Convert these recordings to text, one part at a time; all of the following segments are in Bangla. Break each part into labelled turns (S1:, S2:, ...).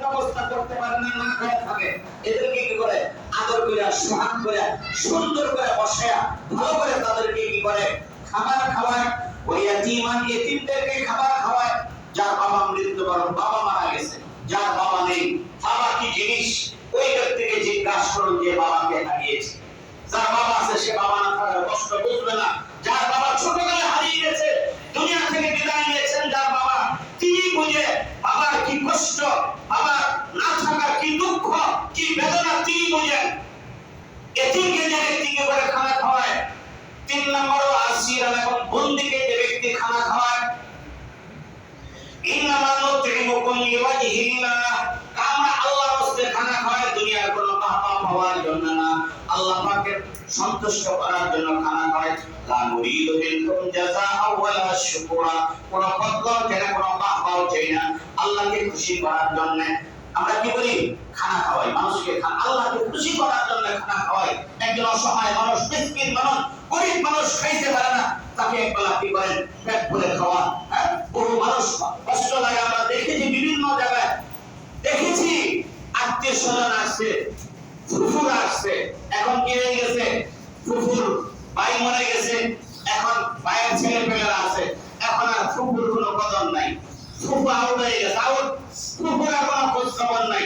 S1: ব্যবস্থা করতে পারে না, না খায় থাকে, এদেরকে কি করে আদর করে সোহাগ করে সুন্দর করে বসায়া ভালো করে তাদেরকে কি করে খাবার খাওয়ায়। ওই এতিমদেরকে খাবার খাওয়ায়। যার বাবা মৃত্যুবরণ, বাবা মারা গেছে, যার বাবা নেই, বাবা কি জিনিস ওই ব্যক্তিকে জিজ্ঞাসা করুন যে বাবাকে হারিয়েছে। যার বাবা আছে সে বাবা না থাকার কষ্ট বুঝবে না। যার বাবা ছোটবেলায় হারিয়ে গেছে, দুনিয়া থেকে বিদায় নিয়েছেন যার বাবা, তিনি বুঝে বাবার কি কষ্ট, বাবার না থাকার কি দুঃখ, কি বেদনা তিনি বুঝেন। এতিমকে যে ব্যক্তিকে করে খানা খাওয়ায়। 3 নম্বর আসির এবং বন্দিকে যে ব্যক্তি খানা খাওয়ায়। ইন্নামা নুতইমুকুম লিওয়াজহিল্লাহ, আমরা আল্লাহর রাস্তায় খানা খাওয়াই, দুনিয়ার কোনো বাহবা পাওয়ার জন্য না, আল্লাহ পাকের সন্তুষ্ট করার জন্য খানা খাওয়াই। লা নুরিদু মিনকুম জাযাআ ওয়ালা শুকুরা, কোনো বদলাও চাই না, কোনো বাহবাও চাই না, আল্লাহকে খুশি করার জন্য আমরা কি করি? খানা খাওয়াই মানুষকে। আল্লাহকে খুশি করার জন্য খানা খাওয়াই। একজন অসহায় মানুষ, মিসকিন মানুষ, গরিব মানুষ খাইতে পারে না, তাকে একবেলা কি করেন? পেট ভরে খাওয়ান। বহু মানুষ কষ্ট লাগে, আমরা দেখেছি বিভিন্ন জায়গায়, দেখেছি আত্মীয় স্বজন আসছে, ফুফুর আসছে, এখন কি হয়ে গেছে? ফুফুর ভাই মরে গেছে, এখন ভাইয়ের ছেলে পেলেরা আছে, এখন আর ফুফুর কোনো কদর নাই। ফুফু আউট হয়ে গেছে, আউট, ফুফুর আর কোনো খোঁজ খবর নাই,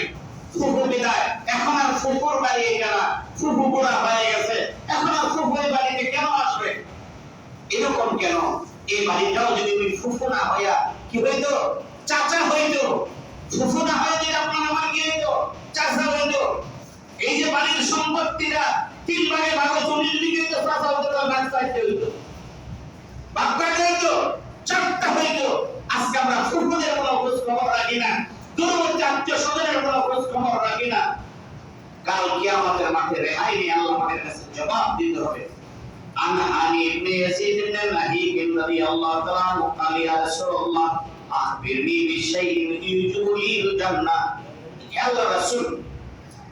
S1: ফুফু বিদায়। এখন আর ফুফুর বাড়ি গেল, ফুফু বুড়া হয়ে গেছে, এখন আর ফুফুর বাড়িতে কেন আসবে? এরকম কেন? এই বাড়িটাও যদি তুমি ফুফু না হইয়া কি হইতো? চাচা হইতো। ফুফু না হয়ে যদি আপনার আমার কি হইতো? চাচা হইতো। এই যে বাড়ির সম্পত্তিটা 3 ভাগে ভাগ জমি যদি হইতো, চাচা হইতো, তার ভাগ চাইতে হইতো, ভাগ কাটতে হইতো, 4টা হইতো। আজকে আমরা ফুফুদের কোনো খোঁজ খবর রাখি না, দূরবর্তী আত্মীয় স্বজনের কোনো খোঁজ খবর রাখি না। কাল কিয়ামতের মাঠে রেহাই নেই, আল্লাহ পাকের কাছে জবাব দিতে হবে। আনি ইবনে ইয়াসিদ ইবনে নাহিক রাদিয়াল্লাহু তাআলা আনহু قال يا رسول الله اخبرني بشيء يجلب الجنه, হে আল্লাহর রাসূল,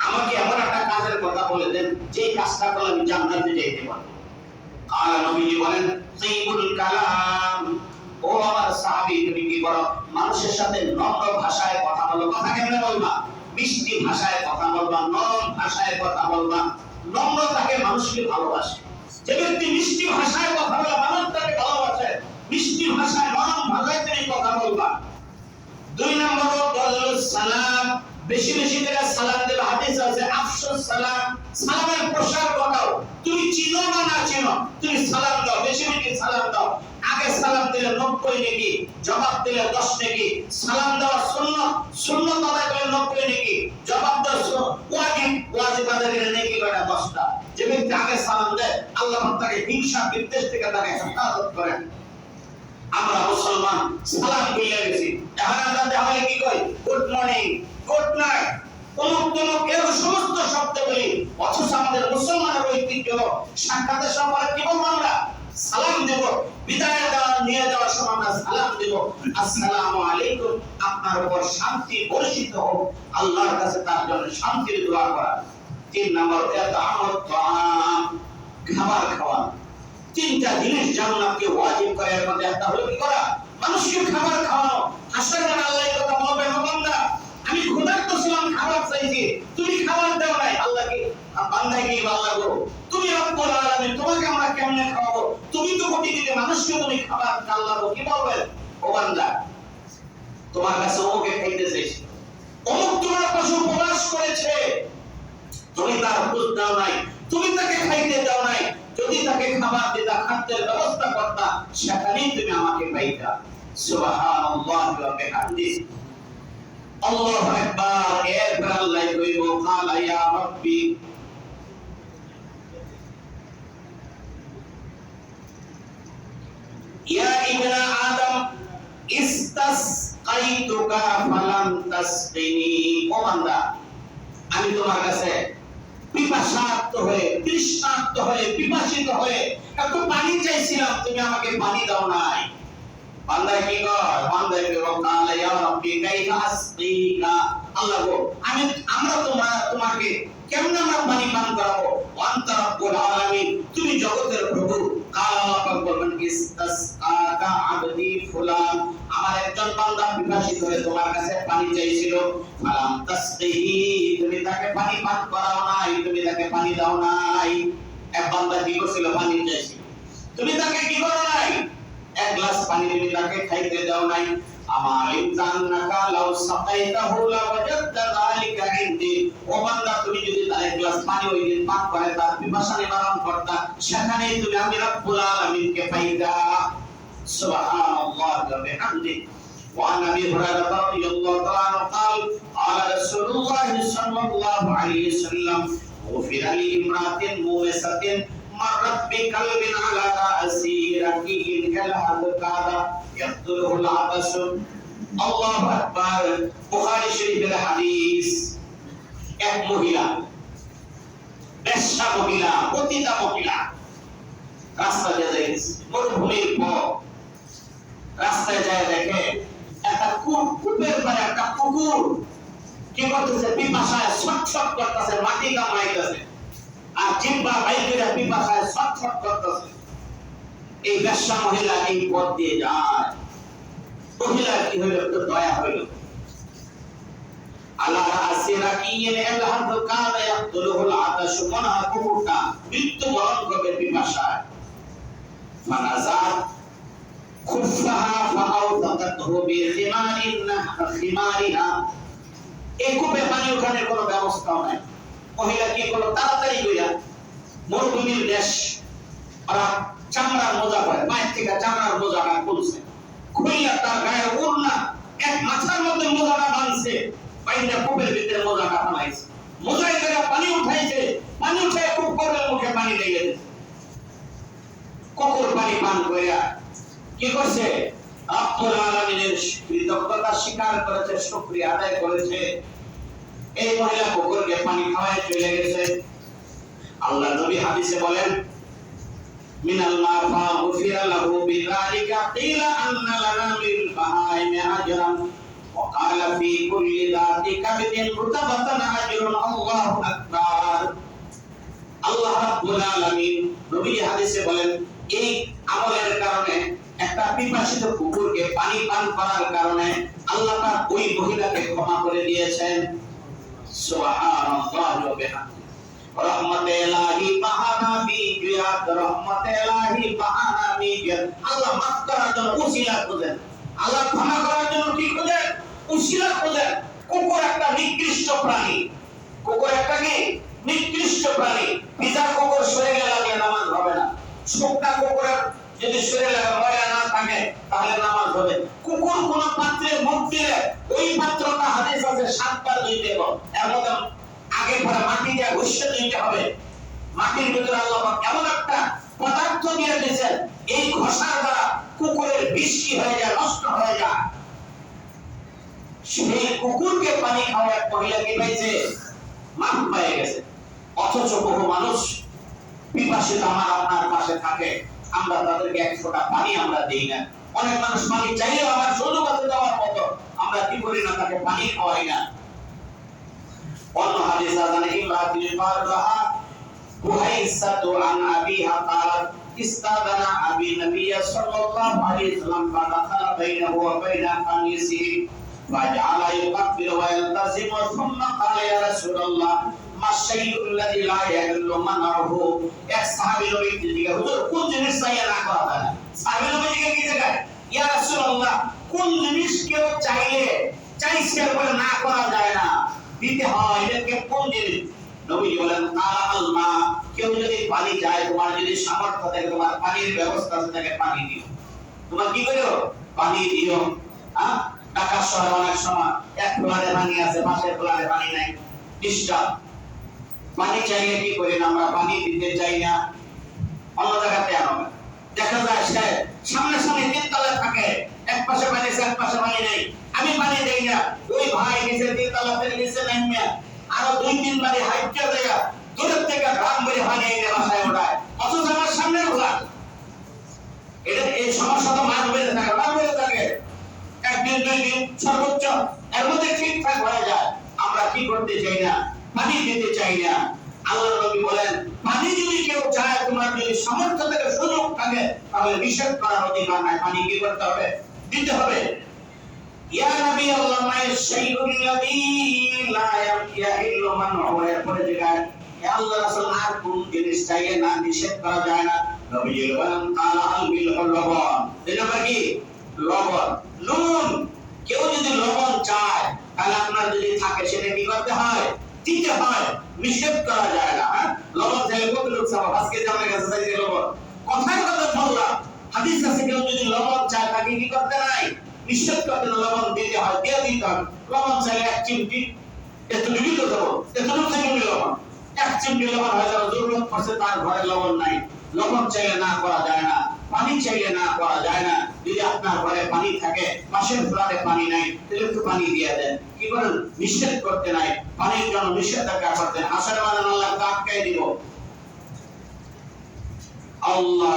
S1: আমাকে এমন একটা কাজের কথা বলে দেন যে কাজটা করলে আমি জান্নাতে যেতে পারবো। قال নবীজি বলেন, তাইবুল কালাম, ও আমার সাহাবী, তুমি কি করো? মানুষের সাথে নম্র ভাষায় কথা বলো। কথা কেমনে বলবা? মিষ্টি ভাষায় কথা বলবা, নরম ভাষায় কথা বলবা। নম্রতাকে মানুষকে ভালোবাসে। যে ব্যক্তি মিষ্টি ভাষায় কথা বলে মানুষ তাকে ভালোবাসে। মিষ্টি ভাষায়, নরম ভাষায় তুমি কথা বলবা। 2 নম্বর দরুদ সালাম, বেশি বেশি করে সালাম দেবে। হাদিস আছে আফসুস সালাম, সালামের প্রসার ঘটাও। তুমি চিনো বা না চিনো, তুমি সালাম দাও, বেশি বেশি সালাম দাও। আগে সালাম দিলে 90 নেকি, জবাব দিলে 10 নেকি। সালাম দেওয়া সুন্নাত, সুন্নাত আদায় করলে 90 নেকি, জবাব দেওয়া ওয়াজিব, ওয়াজিব আদায় করলে নেকি কয়টা? 10টা। যে ব্যক্তি আগে সালাম দেয়, আল্লাহ তাকে হিংসা বিদ্বেষ থেকে তাকে হেফাজত করেন। আমরা মুসলমান সালাম ভুলে গেছি। এখন আমরা তাহলে কি কই? গুড মর্নিং, গুড নাইট, অমুক তমুক, এর সমস্ত শব্দ বলি। অথচ আমাদের মুসলমানের ঐতিহ্য সাক্ষাতের সময় কি বলবো? আমরা সালাম দেব। বিদায় নিয়ে যাওয়ার সময় আমরা সালাম দেব, আসসালামু আলাইকুম, আপনার উপর শান্তি বর্ষিত হোক। আল্লাহর কাছে তার জন্য শান্তির দোয়া করা। 3 নম্বর ইতাআমুত তাআম, খাবার খাওয়া। 3টা জিনিস জান্নাতকে ওয়াজিব করে, এর মধ্যে একটা হলো কি করা? মানুষকে খাবার খাওয়ানো। হাসরের দিন আল্লাহ এই কথা বলবে, ও বান্দা, আমি ক্ষুধার্ত ছিলাম, খাবার চাইছি, তুমি খাবার দাও নাই। আল্লাহ কি বান্দা কি আল্লাহ গো, তুমি রব্বুল আলামিন, তোমাকে আমরা কেমনে খাওয়াবো? তুমি তো কোটি কোটি মানুষকে তুমি খাবার, আল্লাহ গো কি বলবেন? ও বান্দা, তোমার কাছে ওকে খাইতে চাইছি, অমুক তোমার পাশে উপবাস করেছে, তুমি তার খোঁজ দাও নাই, তুমি তাকে খাইতে দাও নাই। যদি তাকে খাবার দিতা, খাদ্যের ব্যবস্থা করতা, সেখানেই তুমি আমাকে পাইতা। সুবহানাল্লাহি ওয়া বিহামদিহি, আল্লাহু আকবার। এরপর আল্লাহ কইবো, কালা ইয়া রাব্বি, ইয়া ইবনা আদম ইস্তাসকাইতুকা ফালাম তাসকিনি, ও বান্দা, আমি তোমার কাছে পিপাসার্ত হয়ে, তৃষ্ণার্ত হয়ে, পিপাসিত হয়ে একটু পানি চাইছিলাম, তুমি আমাকে পানি দাও নাই। বান্দা কি কর? বান্দা কইবো, কালা ইয়া রাব্বি কাইফা আসকিকা, আল্লাহ গো, আমরা তোমাকে কেমনে আমরা পানি পান করাবো? আনতা রাব্বুল আলামিন, তুমি জগতের প্রভু। কালা আল্লাহ পাক বলবেন, ইস্তাসকাকা আবদি ফুলান, আমার একজন বান্দা পিপাসিত হয়ে তোমার কাছে পানি চাইছিল, ফালাম তাসকিহি, তুমি তাকে পানি পান করাও নাই, তুমি তাকে পানি দাও নাই। এক বান্দা কি করছিল? পানি চাইছিল, তুমি তাকে কি করো নাই? এক গ্লাস পানি তুমি তাকে খাইতে দাও নাই। আমার ইনসাননাকা লাউ সাকাইতাহু লাওয়াজাদতা যালিকা ইনদি, ও বান্দা তুমি যদি তার এক গ্লাস পানি ওই দিন পান করে তার পিপাসা নিবারণ করতা, সেখানেই তুমি আমি রব্বুল আলামিনকে পাইতা। সুবহানাল্লাহি ওয়া বিহামদিহি। وعن ابي هريره رضي الله تعالى عنه قال قال رسول الله صلى الله عليه وسلم غفر لامراه موسة مرت بكلب على راسه ركيه كالحد كاد يقتله العطش। الله اكبر। বুখারী শরীফের হাদিস। এক মহিলা, বেশ্যা মহিলা, পতিতা মহিলা রাস্তা দিয়ে যাচ্ছে, মরুভূমির পথ, রাস্তায় যায় দেখে একটা কূপের পারে একটা কুকুর কি করতেছে? পিপাসায় ছটছট করতেছে, মাটি কামড়াইতেছে, আর জিহ্বা বাইর করে পিপাসায় ছটছট করতেছে। এই বেশ্যা মহিলা এই পথ দিয়ে যায়। মহিলা কি হইল? একটু দয়া হইল। আল্লাহ রাসিরা কি এল হাদ কাদা ইয়াকতুলুল আতাশ, মনে হয় কুকুরটা মৃত্যুবরণ করবে পিপাসায়। ফানাজাত খুফাহা ফাআউতাতহু বিখিমারিহা, এই কূপে পানি ওঠানোর কোনো ব্যবস্থা নাই। মহিলা কি করলো? তাড়াতাড়ি কইরা, মরুভূমির দেশ, ওরা চামড়ার মোজা পরে, পায়ের থেকে চামড়ার মোজাটা খুলছে, খুইলা তার গায়ের ওড়না এক মাথার মধ্যে মোজাটা বাঁধছে, বাইরে কূপের ভিতরে মোজাটা ফেলাইছে, মোজায় করে পানি উঠাইছে, পানি উঠে কুকুরের মুখে পানি লেগে গেছে। কুকুর পানি পান কইরা কি করছে? রব্বুল আলামিনের কৃতজ্ঞতা স্বীকার করেছে, শুকরিয়া আদায় করেছে। এই মহিলা কুকুরকে পানি খাওয়ায় চলে গেছে। আল্লাহ নবী হাদিসে বলেন, মিনাল মাফা গুফিরা লাহু বিযালিকা কিলা আন্না লানা মিল বাহাইমি আজরান ওয়া ক্বালা ফি কুল্লি যাতি কাবিদিন রুতাবাতান আজরুন। আল্লাহু আকবার। আল্লাহ রাব্বুল আলামিন নবী হাদিসে বলেন, এই আমলের কারণে, একটা পিপাসিত কুকুরকে পানি পান করার কারণে আল্লাহ পাক ওই মহিলাকে ক্ষমা করে দিয়েছেন। সুবহানাল্লাহি ওয়া বিহামদিহি। রহমতে ইলাহি বাহানা বিয়াত, রহমতে ইলাহি বাহানা বিয়াত। আল্লাহ মাফ করার জন্য উসিলা খোঁজেন, আল্লাহ ক্ষমা করার জন্য কি খোঁজেন? উসিলা খোঁজেন। কুকুর একটা নিকৃষ্ট প্রাণী, কুকুর একটা কি? নিকৃষ্ট প্রাণী। ভিজা কুকুর শরীরে লাগলে নামাজ হবে না, শুকনা কুকুরের যদি শরীরে ময়লা না থাকে তাহলে নামাজ হবে। কুকুর কোন পাত্রে মুখ দিলে ওই পাত্রটা হাদিস আছে 7 বার ধুইতে হবে, এর মধ্যে আগে পরে মাটি দিয়ে ঘষে দিতে হবে। মাটির ভিতরে আল্লাহ পাক এমন একটা পদার্থ দিয়ে দিয়েছেন, এই ঘষার দ্বারা কুকুরের বিষ কি হয়ে যায়? নষ্ট হয়ে যায়। সেই কুকুরকে পানি খাওয়া এক মহিলা কি পাইছে? মাফ পেয়ে গেছে। অথচ বহু মানুষ পিপাসিত আমার আপনার পাশে থাকে, আমরা তাদেরকে এক ফোঁটা পানি আমরা দেই না। অনেক মানুষ পানি চাইলেও আমার সুযোগ আছে দেওয়ার মতো, আমরা কি করি না? তাকে পানি খাওয়াই না। অন্য হাদিস আছে, ইমরাতুল ফারজাহা বুহাইসাতু আন আবিহা ক্বালাত ইস্তাদানা আবি নবী সাল্লাল্লাহু আলাইহি ওয়াসাল্লাম ফাদাখালা বাইনাহু ওয়া বাইনা কামিসিহি ফাজালা ইউকাব্বিরু ওয়া ইয়ালতাজিমু সুম্মা ক্বালা ইয়া রাসূলুল্লাহ মাশাইউল্লাযী লা ইয়াহিল্লু মানহু। এক সাহাবী নবীকে জিজ্ঞাসা, হুজুর কোন জিনিস চাইয়া না করা যায়? সাহাবী নবীকে কি জায়গায়, ইয়া রাসূলুল্লাহ কোন জিনিস কেউ চাইছে বলে না করা যায় না, দিতে হয়, এটাকে কোন জিনিস? নবী বলেন, কালা আল মা, কেউ যদি পানি চায়, তোমার যদি সামর্থ্য থাকে, তোমার পানির ব্যবস্থা আছে, তাকে পানি দিও। তোমার কি করো? পানি দিও। ঢাকা শহরে অনেক সময় এক ফ্লোরে পানি আছে, পাশের ফ্লোরে পানি নাই, ডিস্টার্ব। পানি চাইলে কি করি না? আমরা পানি দিতে চাই না, অন্য জায়গাতে আনো। দেখা যায় সে সামনে সামনে 3 তলায় থাকে, এক পাশে পানি আছে, এক পাশে পানি নেই, আমি পানি দেই না। ওই ভাই নিচে 3 তলা থেকে নিচে নামিয়া আরো 2-3 বারে হাইটটা দেয়া দূরের থেকে গ্রাম করে পানি এনে বাসায় ওঠায়, অথচ আমার সামনে ওঠা। এটা এই সমস্যা তো মাছ বেড়ে থাকে, 1 দিন 2 দিন সর্বোচ্চ, এর মধ্যে ঠিকঠাক হয়ে যায়। আমরা কি করতে চাই না? পানি দিতে চাই না। আল্লাহ নবী বলেন, পানি যদি কেউ চায়, তোমার যদি সামর্থ্য থেকে সুযোগ থাকে, তাহলে নিষেধ করার অধিকার নাই। পানি কি করতে হবে? দিতে হবে। ইয়া নবী আল্লাহ মাই শাইউল্লাযী লা ইয়াহিল্লু মানহু এরপরে জায়গায় হে আল্লাহ রাসূল আর কোন জিনিস চাইলে না নিষেধ করা যায় না নবী বলেন কালা আল মিলহুল লবণ এটা কি লবণ নুন কেউ যদি লবণ চায় তাহলে আপনার যদি থাকে সেটা কি করতে হয় দিতে হয় নিষেধ করা যায় না লবণ চাইলে কত লোক চাও আজকে যে আমার কাছে চাইছে লবণ কথার কথা বললাম হাদিস আছে কেউ যদি লবণ চায় তাকে কি করতে নাই নিষেধ করতে লবণ দিতে হয় দিয়ে দিতে হয় লবণ চাইলে এক চিমটি এত লিখিত দেবো এতটুকু থেকে লবণ এক চিমটি লবণ হয়ে যাবে জরুরত পড়ছে তার ঘরে লবণ নাই লবণ চাইলে না করা যায় না পানি চাইলে না করা যায় না যদি আপনার ঘরে পানি থাকে পাশের ফ্ল্যাটে পানি নাই তাহলে একটু পানি দিয়ে দেন কি করেন নিষেধ করতে নাই পানির জন্য নিষেধাজ্ঞা করতেন আসার মানে আল্লাহ আটকাই দিব আল্লাহ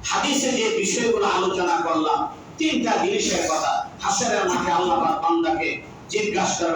S1: হাদিসে যে বিষয়গুলো আলোচনা করলাম তিনটা জিনিসের কথা হাসরের মাঠে আল্লাহ পাক বান্দাকে জিজ্ঞাসা